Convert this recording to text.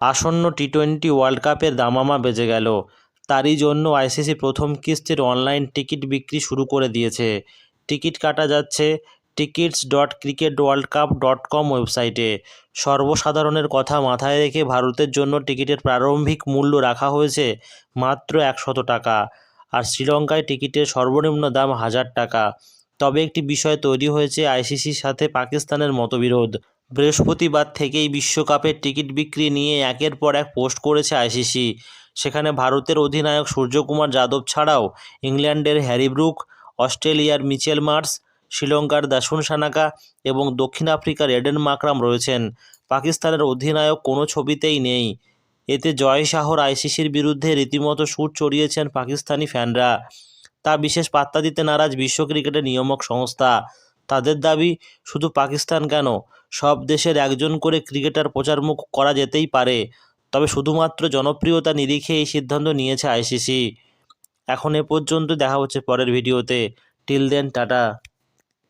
আসন্ন টি-20 ওয়ার্ল্ড কাপের দামামা বেজে গেল। তারই জন্য আইসিসি প্রথম কিস্তির অনলাইন টিকিট বিক্রি শুরু করে দিয়েছে। টিকিট কাটা যাচ্ছে tickets.cricketworldcup.com ওয়েবসাইটে। সর্বসাধারণের কথা মাথায় রেখে ভারতের জন্য টিকিটের প্রারম্ভিক মূল্য রাখা হয়েছে মাত্র 100 টাকা, আর শ্রীলঙ্কায় টিকিটের সর্বনিম্ন দাম 1000 টাকা। তবে একটি বিষয় তৈরি হয়েছে আইসিসির সাথে পাকিস্তানের মতবিরোধ। বৃহস্পতিবার থেকেই বিশ্বকাপের টিকিট বিক্রি নিয়ে একের পর এক পোস্ট করেছে আইসিসি। সেখানে ভারতের অধিনায়ক সূর্যকুমার যাদব ছাড়াও ইংল্যান্ডের হ্যারি ব্রুক, অস্ট্রেলিয়ার মিচেল মার্শ, শ্রীলঙ্কার দাসুন সানাকা এবং দক্ষিণ আফ্রিকার এডেন মাকরাম রয়েছেন। পাকিস্তানের অধিনায়ক কোনো ছবিতেই নেই। এতে জয় শাহর আইসিসির বিরুদ্ধে রীতিমতো সুর চড়িয়েছেন পাকিস্তানি ফ্যানরা। তা বিশেষ পাত্তা দিতে নারাজ বিশ্ব ক্রিকেটের নিয়ামক সংস্থা। তাদের দাবি, শুধু পাকিস্তান কেন, সব দেশের একজন করে ক্রিকেটার প্রচারমুখ করা যেতেই পারে, তবে শুধুমাত্র জনপ্রিয়তা নিরিখে এই সিদ্ধান্ত নিয়েছে আইসিসি। এখন এ পর্যন্ত, দেখা হচ্ছে পরের ভিডিওতে। Till then, tata.